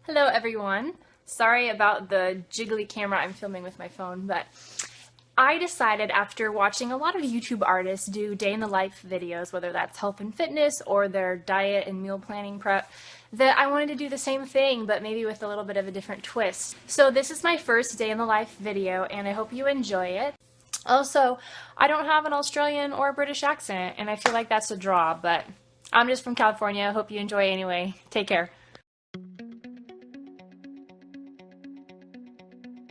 Hello everyone. Sorry about the jiggly camera I'm filming with my phone, but I decided after watching a lot of YouTube artists do day in the life videos, whether that's health and fitness or their diet and meal planning prep, that I wanted to do the same thing, but maybe with a little bit of a different twist. So this is my first day in the life video, and I hope you enjoy it. Also, I don't have an Australian or a British accent, and I feel like that's a draw, but I'm just from California. Hope you enjoy anyway. Take care.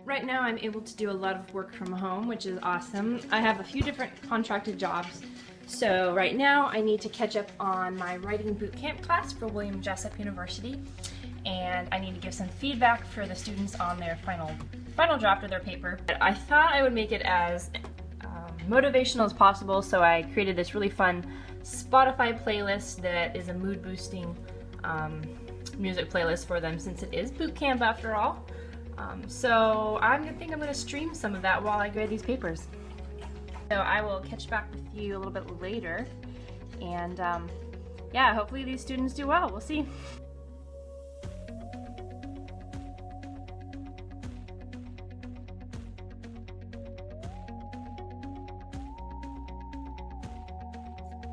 Right now I'm able to do a lot of work from home, which is awesome. I have a few different contracted jobs. So right now I need to catch up on my writing boot camp class for William Jessup University, and I need to give some feedback for the students on their final draft of their paper. I thought I would make it as motivational as possible, so I created this really fun Spotify playlist that is a mood boosting music playlist for them, since it is boot camp after all. So I think I'm going to stream some of that while I grade these papers. So I will catch back with you a little bit later, and yeah, hopefully these students do well. We'll see.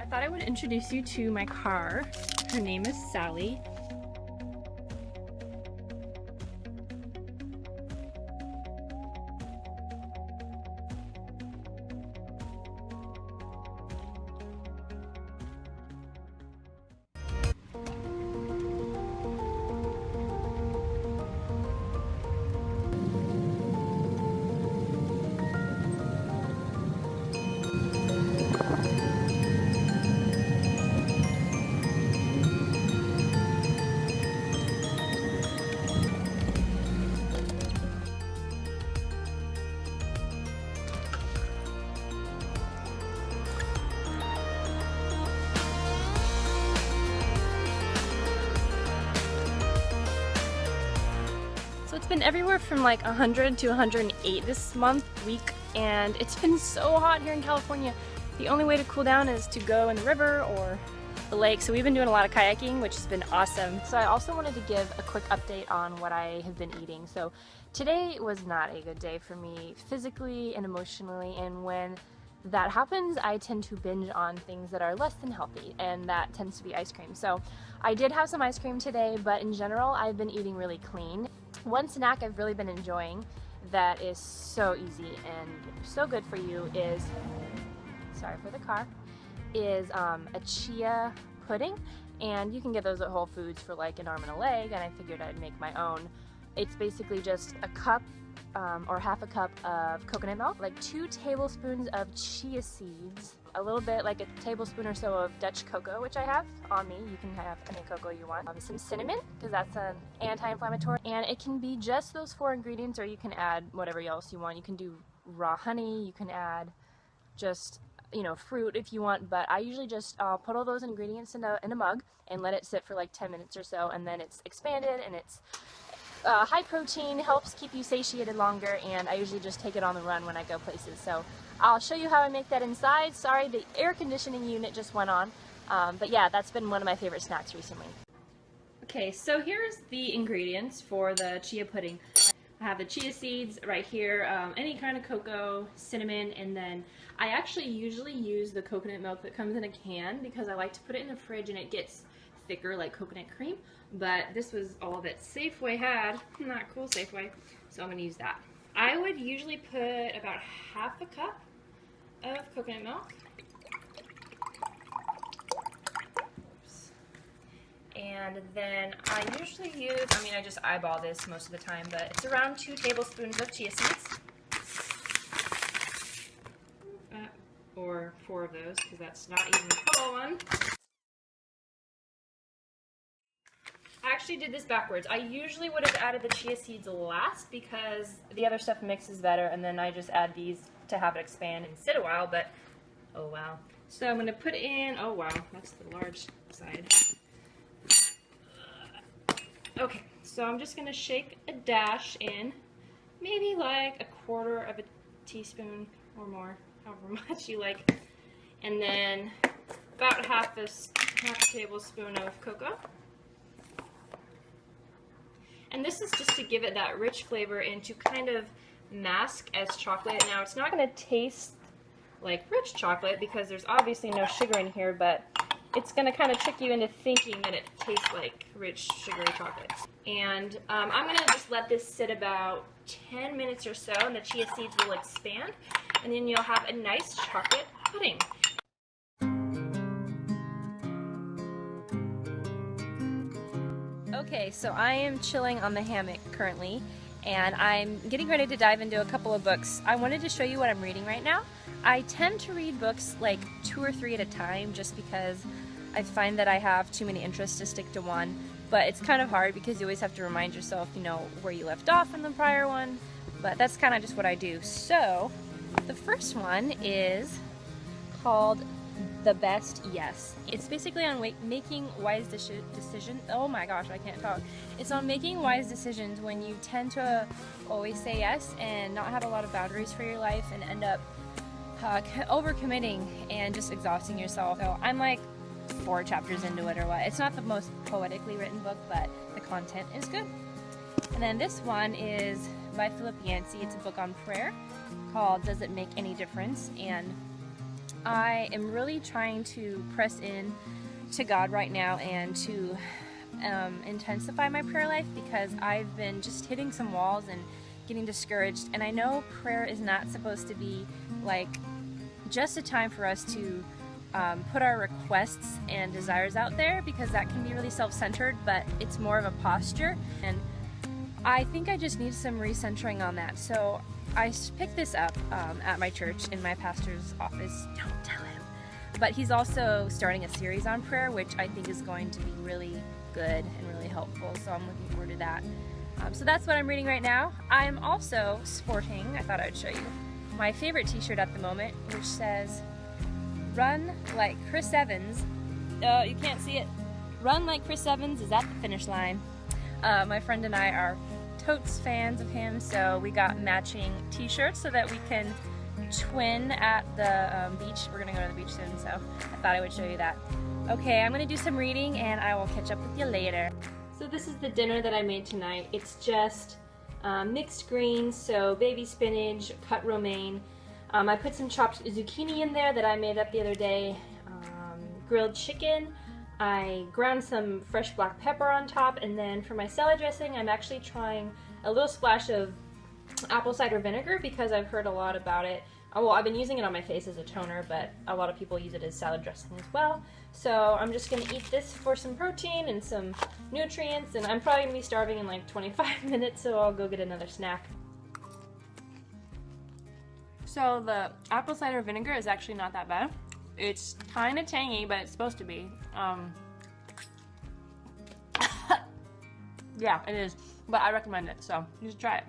I thought I would introduce you to my car. Her name is Sally. So it's been everywhere from like 100 to 108 this week, and it's been so hot here in California. The only way to cool down is to go in the river or the lake, so we've been doing a lot of kayaking, which has been awesome. So I also wanted to give a quick update on what I have been eating. So today was not a good day for me physically and emotionally, and when that happens, I tend to binge on things that are less than healthy, and that tends to be ice cream. So I did have some ice cream today, but in general, I've been eating really clean. One snack I've really been enjoying that is so easy and so good for you is, sorry for the car, is a chia pudding, and you can get those at Whole Foods for like an arm and a leg, and I figured I'd make my own. It's basically just a cup or half a cup of coconut milk, like 2 tablespoons of chia seeds, a little bit, like a tablespoon or so of Dutch cocoa, which I have on me. You can have any cocoa you want. Some cinnamon, because that's an anti-inflammatory, and it can be just those 4 ingredients, or you can add whatever else you want. You can do raw honey, you can add just, you know, fruit if you want, but I usually just put all those ingredients in a mug and let it sit for like 10 minutes or so, and then it's expanded, and it's high protein, helps keep you satiated longer, and I usually just take it on the run when I go places. So I'll show you how I make that inside. Sorry, the air conditioning unit just went on, but yeah, that's been one of my favorite snacks recently. Okay, so here's the ingredients for the chia pudding. I have the chia seeds right here, any kind of cocoa, cinnamon, and then I actually usually use the coconut milk that comes in a can because I like to put it in the fridge and it gets thicker like coconut cream, but this was all that Safeway had. Not cool, Safeway, so I'm going to use that. I would usually put about half a cup of coconut milk. Oops. And then I usually use, I just eyeball this most of the time, but it's around 2 tablespoons of chia seeds. Or 4 of those, because that's not even the full one. I actually did this backwards. I usually would have added the chia seeds last because the other stuff mixes better, and then I just add these to have it expand and sit a while, but oh wow. So I'm going to put in, oh wow, that's the large side. Okay, so I'm just going to shake a dash in, maybe like a 1/4 of a teaspoon or more, however much you like, and then about half a tablespoon of cocoa. And this is just to give it that rich flavor and to kind of mask as chocolate. Now it's not going to taste like rich chocolate because there's obviously no sugar in here, but it's going to kind of trick you into thinking that it tastes like rich sugary chocolate. And I'm going to just let this sit about 10 minutes or so, and the chia seeds will expand, and then you'll have a nice chocolate pudding. Okay, so I am chilling on the hammock currently, and I'm getting ready to dive into a couple of books. I wanted to show you what I'm reading right now. I tend to read books like 2 or 3 at a time just because I find that I have too many interests to stick to one, but it's kind of hard because you always have to remind yourself, you know, where you left off in the prior one, but that's kind of just what I do. So, the first one is called The Best Yes. It's basically on making wise decisions. Oh my gosh, I can't talk. It's on making wise decisions when you tend to always say yes and not have a lot of boundaries for your life and end up overcommitting and just exhausting yourself. So I'm like 4 chapters into it or what. It's not the most poetically written book, but the content is good. And then this one is by Philip Yancey. It's a book on prayer called Does It Make Any Difference? And I am really trying to press in to God right now and to intensify my prayer life because I've been just hitting some walls and getting discouraged. And I know prayer is not supposed to be like just a time for us to put our requests and desires out there, because that can be really self-centered, but it's more of a posture, and I think I just need some recentering on that. So I picked this up at my church in my pastor's office. Don't tell him. But he's also starting a series on prayer, which I think is going to be really good and really helpful, so I'm looking forward to that. So that's what I'm reading right now. I'm also sporting, I thought I'd show you, my favorite t-shirt at the moment, which says, "Run like Chris Evans." Oh, you can't see it. "Run like Chris Evans is at the finish line." My friend and I are totes fans of him, so we got matching t-shirts so that we can twin at the beach. We're gonna go to the beach soon, so I thought I would show you that. Okay, I'm gonna do some reading and I will catch up with you later. So this is the dinner that I made tonight. It's just mixed greens, so baby spinach, cut romaine. I put some chopped zucchini in there that I made up the other day, grilled chicken. I ground some fresh black pepper on top, and then for my salad dressing, I'm actually trying a little splash of apple cider vinegar because I've heard a lot about it. Well, I've been using it on my face as a toner, but a lot of people use it as salad dressing as well. So I'm just going to eat this for some protein and some nutrients, and I'm probably going to be starving in like 25 minutes, so I'll go get another snack. So the apple cider vinegar is actually not that bad. It's kind of tangy, but it's supposed to be. Yeah, it is, but I recommend it, so you should try it.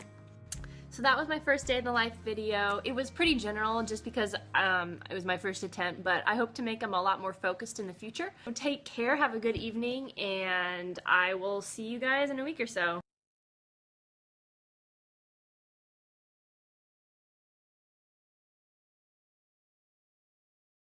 So that was my first day in the life video. It was pretty general just because it was my first attempt, but I hope to make them a lot more focused in the future. So take care, have a good evening, and I will see you guys in a week or so.